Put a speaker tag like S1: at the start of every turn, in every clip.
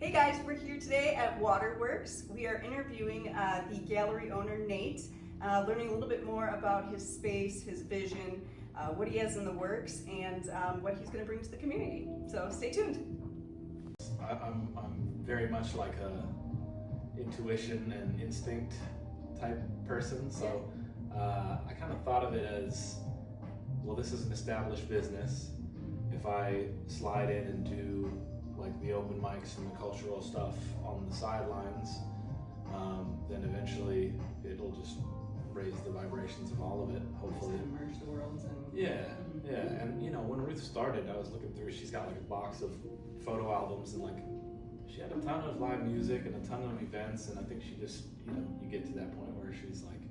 S1: Hey guys, we're here today at Waterworks. We are interviewing the gallery owner, Nate, learning a little bit more about his space, his vision, what he has in the works, and what he's going to bring to the community. So stay tuned.
S2: I'm very much like a intuition and instinct type person, so I kind of thought of it as, well, this is an established business. If I slide in and do like the open mics and the cultural stuff on the sidelines, then eventually it'll just raise the vibrations of all of it, hopefully.
S1: Merge the worlds.
S2: Yeah. And you know, when Ruth started, I was looking through, she's got like a box of photo albums, and like she had a ton of live music and a ton of events, and I think she just, you know, you get to that point where she's like,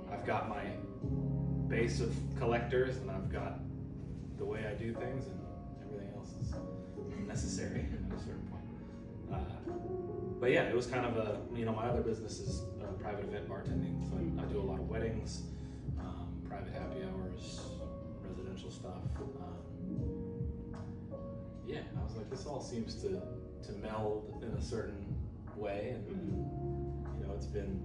S2: I've got my base of collectors and I've got the way I do things, and everything else is necessary at a certain point. But yeah, it was kind of a, you know, my other business is private event bartending, so I do a lot of weddings, private happy hours, residential stuff. Yeah, I was like, this all seems to meld in a certain way, and you know, it's been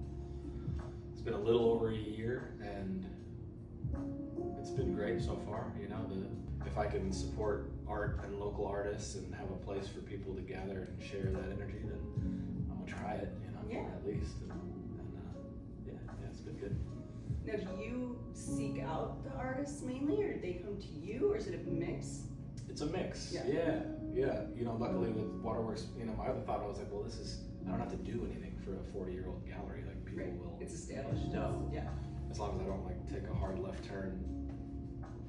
S2: a little over a year, and it's been great so far. You know, if I can support art and local artists and have a place for people to gather and share that energy, then I'm gonna try it. You know, at least. And yeah, it's been good.
S1: Now, do you seek out the artists mainly, or do they come to you, or is it a mix?
S2: It's a mix.
S1: Yeah.
S2: You know, luckily with Waterworks, you know, my other thought, I was like, well, I don't have to do anything for a 40-year-old gallery. Like, people will.
S1: It's established.
S2: No.
S1: Yeah.
S2: As long as I don't like take a hard left turn,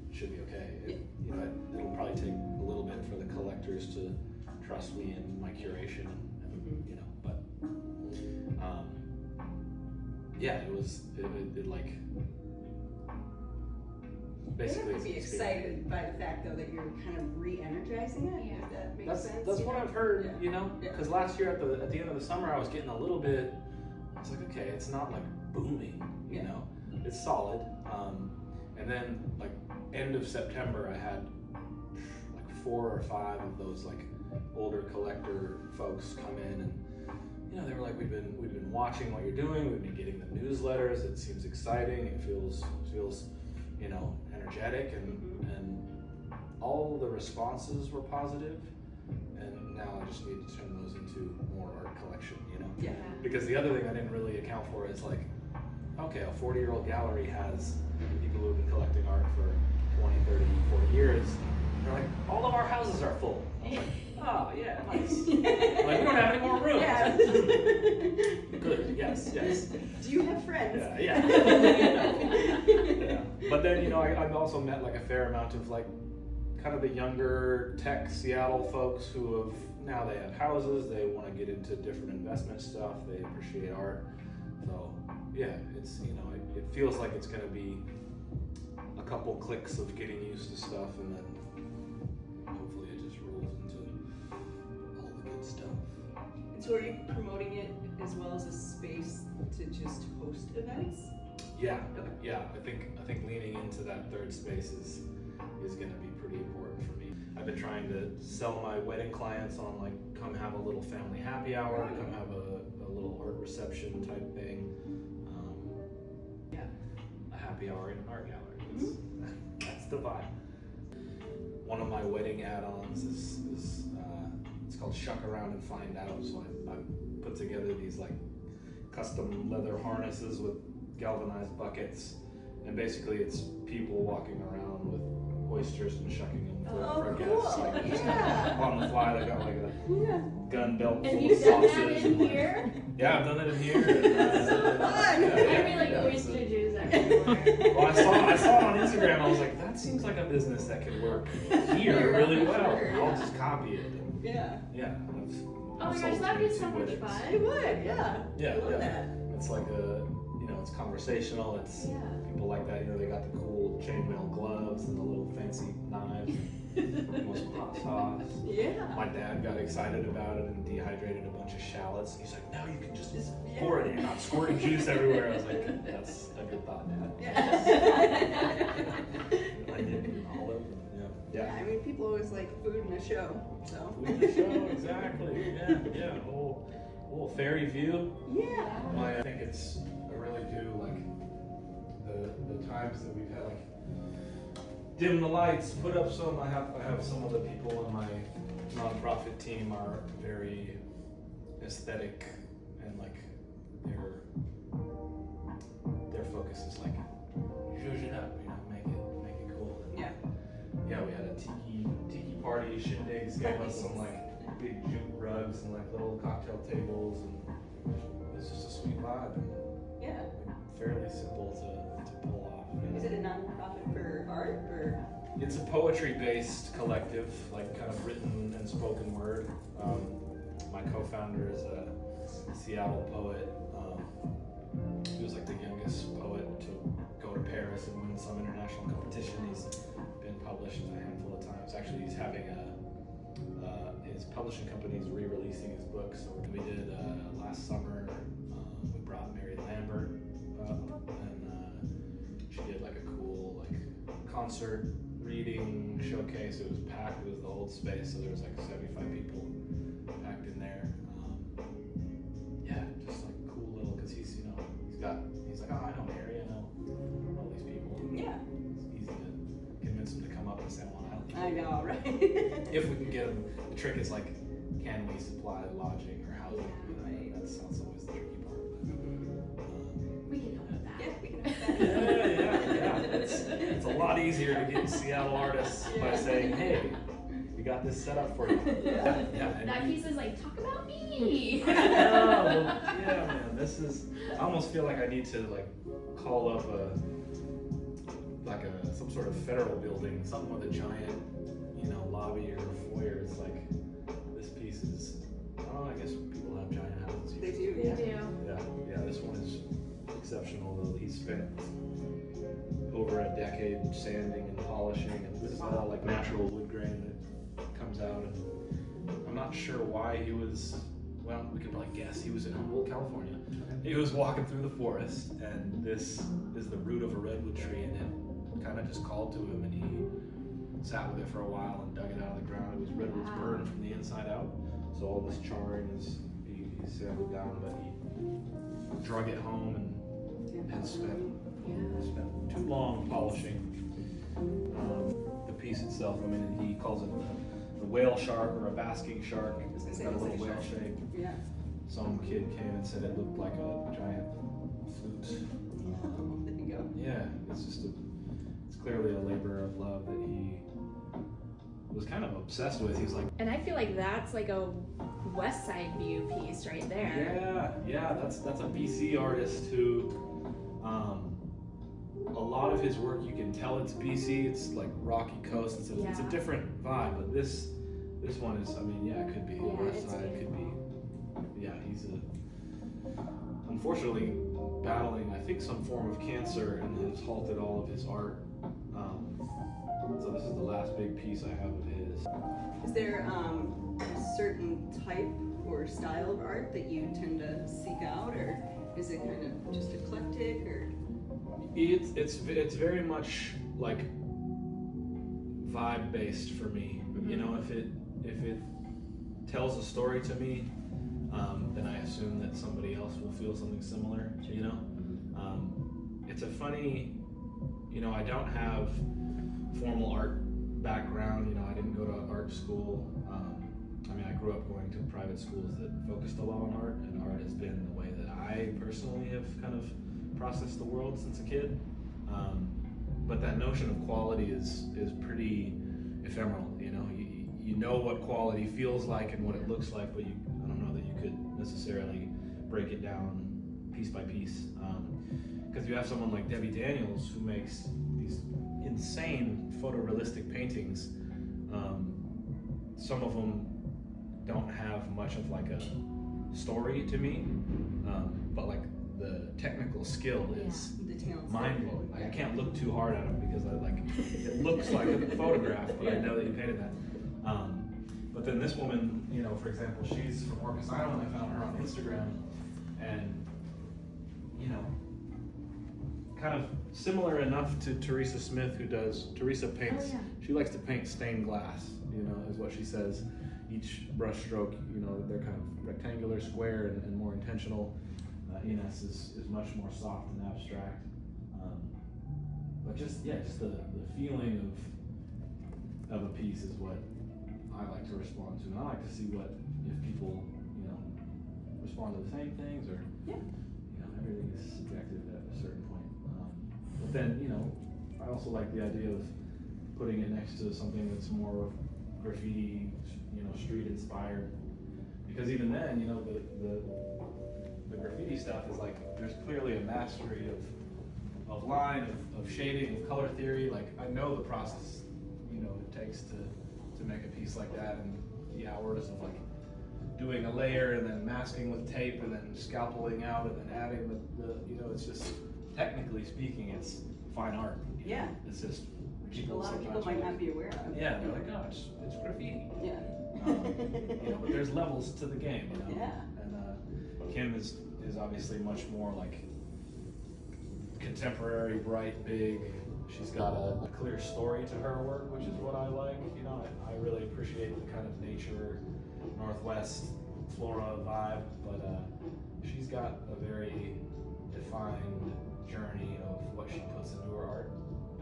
S2: it should be okay. You know, it'll probably take a little bit for the collectors to trust me in my curation, and you know, but yeah, it like basically.
S1: They have to be excited by the fact though that you're kind of re-energizing it.
S3: Yeah.
S1: If that makes sense.
S2: That's what I've heard. You know, because last year at the end of the summer, I was getting a little bit. I was like, okay, it's not like booming. You know, it's solid. And then like end of September, I had like 4 or 5 of those like older collector folks come in, and you know, they were like, we've been watching what you're doing. We've been getting the newsletters. It seems exciting. It feels you know, energetic, and all the responses were positive. And now I just need to turn those into more art collection. You know.
S1: Yeah.
S2: Because the other thing I didn't really account for is like, okay, a 40-year-old gallery has people who have been collecting art for 20, 30, 40 years. They're like, all of our houses are full. I'm like, oh, yeah, nice. Like, we don't have any more rooms.
S1: Yeah.
S2: Good, yes.
S1: Do you have friends?
S2: Yeah. But then, you know, I've also met like a fair amount of like kind of the younger tech Seattle folks who now they have houses, they want to get into different investment stuff, they appreciate art. So yeah, it's, you know, it feels like it's going to be a couple clicks of getting used to stuff, and then hopefully it just rolls into all the good stuff.
S1: And so are you promoting it as well as a space to just host events?
S2: Yeah. I think leaning into that third space is going to be pretty important for me. I've been trying to sell my wedding clients on like, come have a little family happy hour, come have a little art reception type thing. A happy hour in an art gallery. That's the vibe. One of my wedding add-ons is it's called Shuck Around and Find Out. So I put together these like custom leather harnesses with galvanized buckets, and basically it's people walking around with oysters and shucking them for guests. Like just on the fly, they got like a gun belt full of sausages.
S3: And you've done that in here?
S2: Yeah, I've done it in here.
S1: So fun!
S3: I mean, like oyster juice everywhere.
S2: Well, I saw it on Instagram. I was like, that seems like a business that could work here really well.
S1: Sure,
S2: I'll just copy it.
S1: Yeah.
S3: Oh my gosh, that'd be so much fun.
S1: It would, yeah.
S2: Yeah,
S1: I love that.
S2: It's like it's conversational. It's people like that. You know, they got the cool chainmail gloves and the little fancy knives. Most hot sauce.
S1: Yeah.
S2: My dad got excited about it and dehydrated a bunch of shallots. He's like, now you can just pour it in. You're not squirting juice everywhere. I was like, that's a good thought, Dad.
S1: Yeah.
S2: Onion and olive. Yeah.
S1: I mean, people always like food in a show, so.
S2: Food in the show, exactly. Yeah, a little fairy view.
S1: Yeah.
S2: I think it's, I really do like the times that we've had like dim the lights, put up some. I have some of the people in my nonprofit team are very aesthetic and like their focus is like zhuzh it up, make it cool. And yeah, we had a tiki party, shindigs, gave us some like big jute rugs and like little cocktail tables, and it's just a sweet vibe and
S1: Yeah.
S2: fairly simple to pull off.
S1: Is it a nonprofit for art or?
S2: It's a poetry-based collective, like kind of written and spoken word. My co-founder is a Seattle poet. He was like the youngest poet to go to Paris and win some international competition. He's been published a handful of times. Actually, he's having his publishing company is re-releasing his book. So we did last summer. We brought Mary Lambert up, and she did like a cool like concert reading showcase. It was packed. It was the old space, so there was like 75 people packed in there. Yeah, just like cool little, because he's like, oh, I know Mary, I know all these people.
S1: Yeah.
S2: It's easy to convince them to come up to San Juan Island.
S1: I know, right?
S2: If we can get them. The trick is like, can we supply lodging or housing?
S1: Right.
S2: That's always the tricky part.
S3: We can help with that.
S1: Yeah, we can have that.
S2: Yeah. It's a lot easier to get Seattle artists by saying, hey, we got this set up for you. Yeah. And
S3: That piece is like, talk about me.
S2: I know. Yeah, man. This is. I almost feel like I need to like call up some sort of federal building, something with a giant, lobby or foyer. It's like this piece is. Oh, I guess people have giant houses.
S1: They do,
S3: They
S1: yeah.
S3: do.
S2: Yeah. This one is exceptional. Though he spent over a decade sanding and polishing, and this is all like natural wood grain that comes out. And I'm not sure why he was. Well, we could probably guess. He was in Humboldt, California. He was walking through the forest, and this is the root of a redwood tree, and it kind of just called to him, and he sat with it for a while and dug it out of the ground. It was redwoods burned from the inside out, so all this charring is he sanded down, but he drug it home and spent too long polishing the piece itself. I mean, he calls it the whale shark or a basking shark. It's got a little whale shape.
S1: Yeah.
S2: Some kid came and said it looked like a giant flute.
S1: There you go.
S2: Yeah, it's clearly a labor of love that he was kind of obsessed with. He's like,
S4: And I feel like that's like a West Side View piece right there.
S2: yeah, that's a BC artist who, a lot of his work you can tell it's BC. It's like rocky coast. It's a different vibe, but this one is. I mean, yeah, it could be West Side. It could be. Yeah, he's unfortunately battling, I think, some form of cancer and has halted all of his art. So this is the last big piece I have of his.
S1: Is there a certain type or style of art that you tend to seek out, or is it kind of just eclectic, or?
S2: It's very much like vibe based for me.
S1: Mm-hmm.
S2: If it tells a story to me, then I assume that somebody else will feel something similar. It's a funny. I don't have formal art background. I didn't go to art school. I grew up going to private schools that focused a lot on art, and art has been the way that I personally have kind of processed the world since a kid. But that notion of quality is pretty ephemeral. You know what quality feels like and what it looks like, but I don't know that you could necessarily break it down piece by piece. Because you have someone like Debbie Daniels who makes these insane photorealistic paintings. Some of them don't have much of like a story to me, but like the technical skill is mind-blowing. Like, I can't look too hard at them because it looks like a photograph, but I know that you painted that. But then this woman, for example, she's from Orcas Island. I found her on Instagram, and kind of similar enough to Teresa Smith, who does. Teresa paints. She likes to paint stained glass. Is what she says. each brush stroke, you know, they're kind of rectangular, square, and more intentional. Ines is much more soft and abstract. But just the feeling of a piece is what I like to respond to, and I like to see if people, you know, respond to the same things, or you know, everything is subjective at a certain point. But then, you know, I also like the idea of putting it next to something that's more graffiti, you know, street inspired, because even then, you know, the graffiti stuff is like, there's clearly a mastery of line, of shading, of color theory. Like, I know the process, you know, it takes to make a piece like that, and the hours of like doing a layer and then masking with tape and then scalpeling out and then adding the you know, it's just, technically speaking, it's fine art. You know? It's just
S1: A lot of people might not be aware of.
S2: Yeah, they're like, oh, it's graffiti.
S1: Yeah.
S2: You know, but there's levels to the game, you know.
S1: Yeah.
S2: And Kim is obviously much more like contemporary, bright, big. She's got a clear story to her work, which is what I like. You know, I really appreciate the kind of nature, Northwest flora vibe, but she's got a very defined journey of what she puts into her art,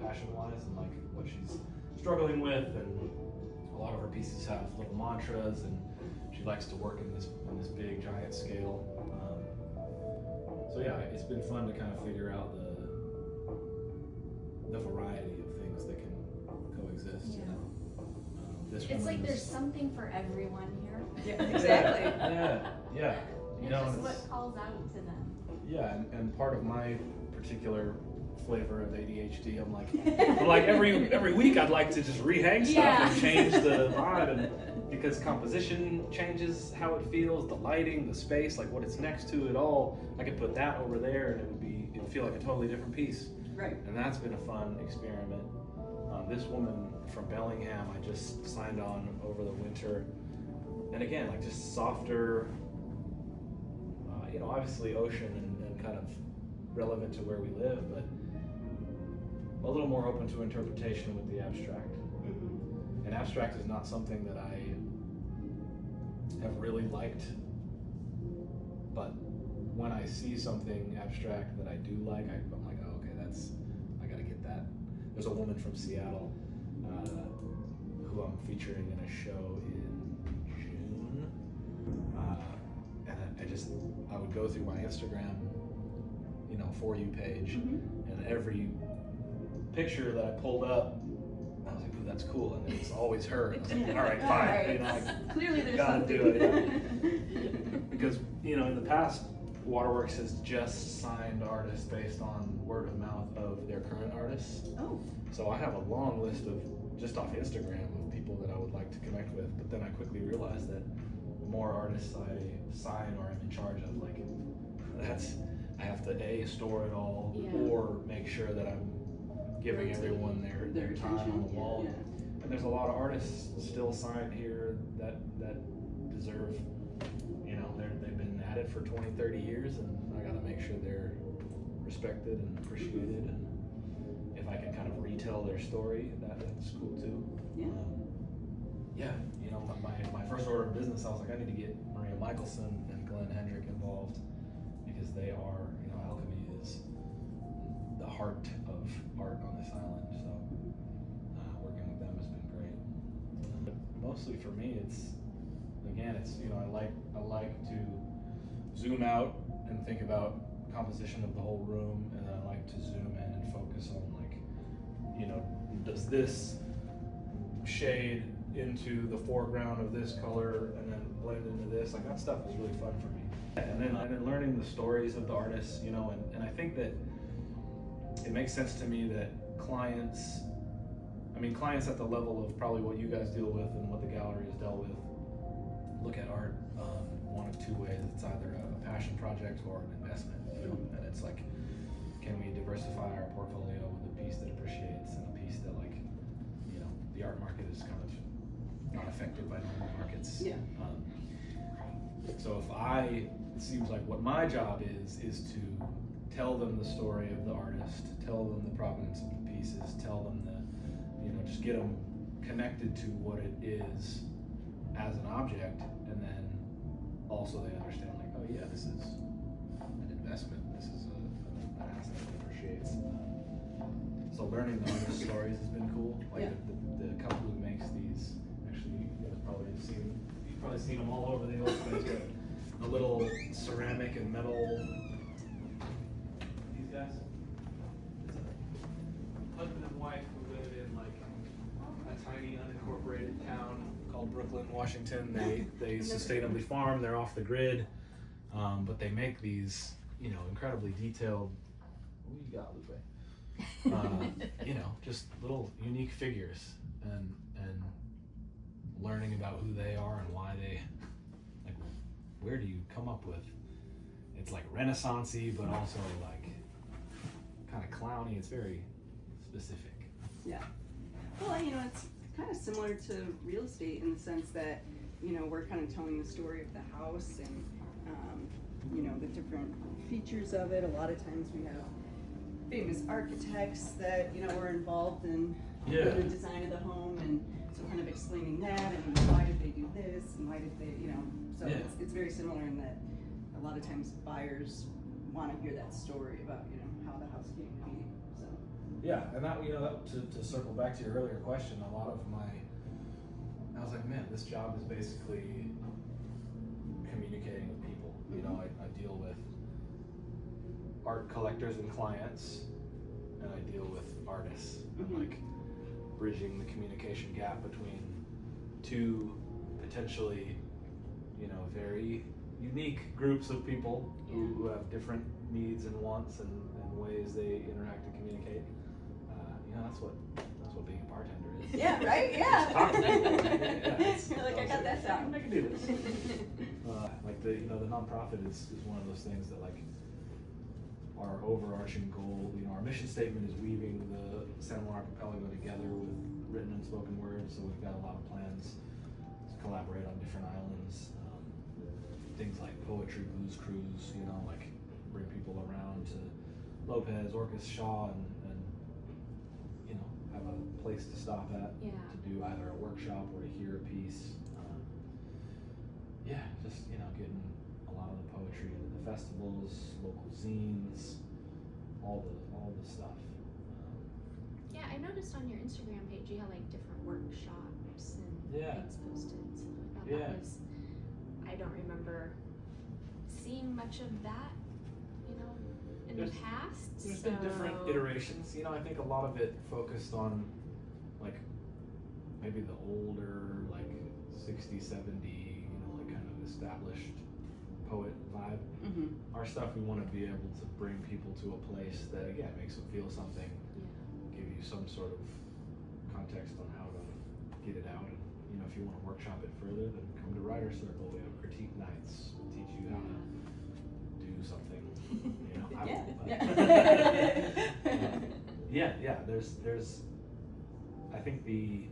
S2: passion-wise, and like what she's struggling with. And a lot of her pieces have little mantras, and she likes to work in this big, giant scale. So yeah, it's been fun to kind of figure out the variety of things that can coexist. You know,
S3: It's like there's something for everyone here.
S1: Yeah, exactly.
S2: Yeah. You
S3: It's
S2: know,
S3: just
S2: and
S3: what calls out to them.
S2: yeah, and part of my particular flavor of ADHD, I'm like every week I'd like to just rehang stuff and change the vibe, and because composition changes how it feels, the lighting, the space, like what it's next to, it all. I could put that over there, and it would feel like a totally different piece.
S1: Right.
S2: And that's been a fun experiment. This woman from Bellingham, I just signed on over the winter, and again, like just softer. You know, obviously ocean and kind of relevant to where we live, but a little more open to interpretation with the abstract.
S1: Mm-hmm.
S2: And abstract is not something that I have really liked, but when I see something abstract that I do like, I'm like, oh, okay, I gotta get that. There's a woman from Seattle who I'm featuring in a show in June, and I would go through my Instagram, you know, For You page, and every picture that I pulled up, I was like, ooh, that's cool, and it's always her. And I was like, all right, fine.
S1: Right.
S2: You know, like,
S1: Clearly there's
S2: gotta
S1: something.
S2: do it. Because, you know, in the past, Waterworks has just signed artists based on word of mouth of their current artists.
S1: Oh.
S2: So I have a long list of, just off Instagram, of people that I would like to connect with, but then I quickly realized that the more artists I sign or am in charge of, like, I have to A, store it all, or make sure that I'm giving everyone their time on the wall.
S1: Yeah.
S2: And there's a lot of artists still signed here that deserve, you know, they've been at it for 20, 30 years, and I gotta make sure they're respected and appreciated, and if I can kind of retell their story, that's cool too.
S1: Yeah.
S2: Yeah, you know, my first order of business, I was like, I need to get Maria Michelson and Glenn Hendrick involved, because they are, you know, alchemy is the heart of art on this island, so working with them has been great. But mostly for me, it's, you know, I like to zoom out and think about composition of the whole room, and then I like to zoom in and focus on, like, you know, does this shade into the foreground of this color and then blend into this? Like, that stuff is really fun for me. And then learning the stories of the artists, you know, and I think that it makes sense to me that clients at the level of probably what you guys deal with and what the gallery has dealt with, look at art one of two ways. It's either a passion project or an investment, you know, and it's like, can we diversify our portfolio with a piece that appreciates and a piece that, like, you know, the art market is kind of not affected by normal markets.
S1: Yeah.
S2: So it seems like what my job is to tell them the story of the artist, tell them the provenance of the pieces, tell them the, you know, just get them connected to what it is, as an object, and then also they understand like, oh yeah, this is an investment. This is an asset that appreciates. So learning the artist stories has been cool. Like the couple who makes these, actually, you've probably seen them all over the old place. The little ceramic and metal. These guys. It's a husband and wife who live in like a tiny unincorporated town called Brooklyn, Washington. They sustainably farm. They're off the grid, but they make these, incredibly detailed. What do you got, Lupe? Just little unique figures, and learning about who they are and why they, like, where do you come up with? It's like Renaissance-y, but also like kind of clowny. It's very specific.
S1: Yeah. Well, it's kind of similar to real estate in the sense that, we're kind of telling the story of the house and, the different features of it. A lot of times we have famous architects that, were involved in the design of the home, and so kind of explaining that and why did they do this and why did they, so it's very similar in that a lot of times buyers want to hear that story about, how the house came to be. So.
S2: Yeah, and that, to circle back to your earlier question, a lot of I was like, man, this job is basically communicating with people. I deal with art collectors and clients, and I deal with artists, and like bridging the communication gap between two potentially, very unique groups of people who have different needs and wants and ways they interact and communicate. That's what being a bartender is.
S1: Yeah, right? Yeah.
S2: Talk to people.
S1: You're like, I got that down.
S2: I can do this. Like the nonprofit is one of those things that, like, our overarching goal, our mission statement is weaving the San Juan Archipelago together with written and spoken words. So we've got a lot of plans to collaborate on different islands. Things like poetry, blues cruise, like bring people around to Lopez, Orcas, Shaw, and have a place to stop at to do either a workshop or to hear a piece. Just getting a lot of the poetry into the festivals, local zines, all the stuff.
S3: Yeah, I noticed on your Instagram page you had like different workshops and things posted. So I thought that was. I don't remember seeing much of that, in the past.
S2: There's been different iterations. I think a lot of it focused on, like, maybe the older, like 60, 70, like kind of established poet vibe. Our stuff, we want to be able to bring people to a place that, again, makes them feel something, give you some sort of context on how to get it out. And, if you want to workshop it further, then come to Writer Circle. We have critique nights. We'll teach you how to do something. There's I think the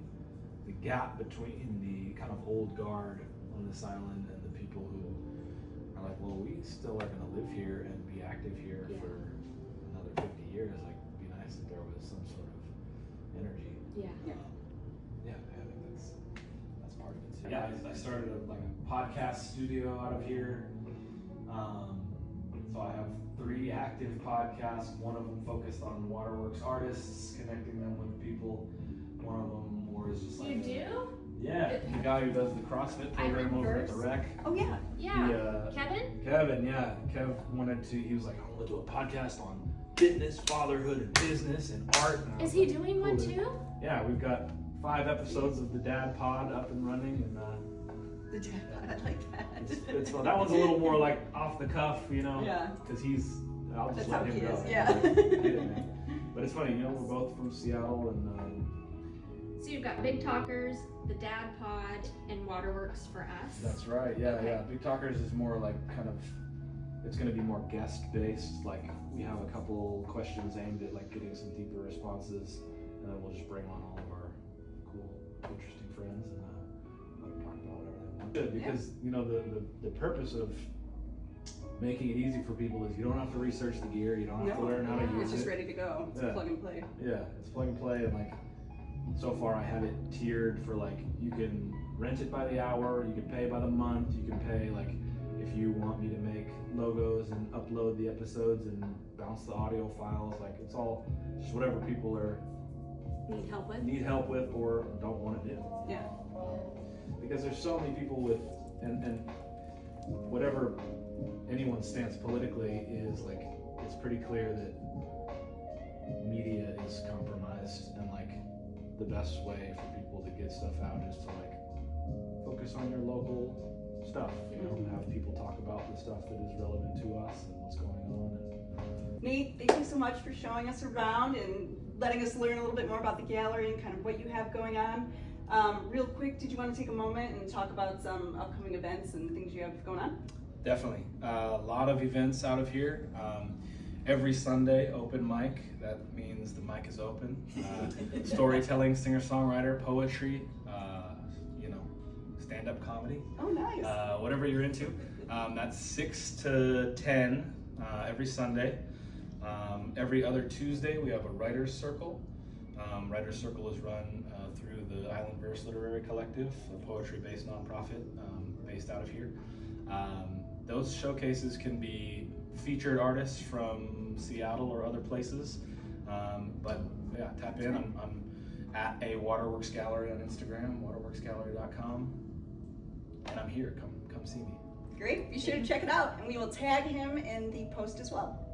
S2: gap between the kind of old guard on this island and the people who are like, well, we still are going to live here and be active here for another 50 years. Like, it'd be nice if there was some sort of energy. I think that's part of it too. I started a podcast studio out of here. So I have 3 active podcasts. One of them focused on waterworks artists, connecting them with people. One of them more is just like
S3: You do?
S2: Yeah, the guy who does the CrossFit program over at the Rec.
S1: Oh yeah.
S3: Yeah. Kevin?
S2: Kev he was like, I want to do a podcast on fitness, fatherhood, and business, and art. And
S3: Is he doing one too?
S2: Yeah, we've got 5 episodes of the Dad Pod up and running, and
S1: The Dad Pod, I like that.
S2: It's fun. That one's a little more like off the cuff,
S1: Yeah.
S2: Because I'll just
S1: That's
S2: let
S1: how
S2: him
S1: he
S2: go.
S1: is, yeah.
S2: But it's funny, we're both from Seattle, and
S3: So you've got Big Talkers, the Dad Pod, and Waterworks for Us.
S2: that's right. Yeah. Big Talkers is more like it's going to be more guest based. Like, we have a couple questions aimed at like getting some deeper responses, and then we'll just bring on all of our cool, interesting friends and let them talk about whatever they want. Good, because the purpose of making it easy for people is you don't have to research the gear, you don't have to learn how to use it.
S1: It's just ready to go. It's plug and play.
S2: Yeah, it's plug and play, and like so far I have it tiered for like you can rent it by the hour, you can pay by the month, you can pay like if you want me to make logos and upload the episodes and bounce the audio files, like it's all just whatever people are
S4: Need help with?
S2: or don't want to do.
S1: Yeah.
S2: Because there's so many people with and whatever anyone's stance politically is, like it's pretty clear that media is compromised, and like the best way for people to get stuff out is to like focus on your local stuff, you know, have people talk about the stuff that is relevant to us and what's going on.
S1: Nate, thank you so much for showing us around and letting us learn a little bit more about the gallery and kind of what you have going on. Real quick, did you want to take a moment and talk about some upcoming events and things you have going on?
S2: Definitely. A lot of events out of here. Every Sunday, open mic. That means the mic is open. Storytelling, singer-songwriter, poetry, you know, stand-up comedy.
S1: Oh, nice.
S2: Whatever you're into. That's 6 to 10 every Sunday. Every other Tuesday, we have a writer's circle. Writer's Circle is run through the Island Verse Literary Collective, a poetry-based nonprofit based out of here. Those showcases can be featured artists from Seattle or other places. But yeah, tap in. I'm at A Waterworks Gallery on Instagram, waterworksgallery.com, and I'm here. Come see me.
S1: Great. Be sure to check it out, and we will tag him in the post as well.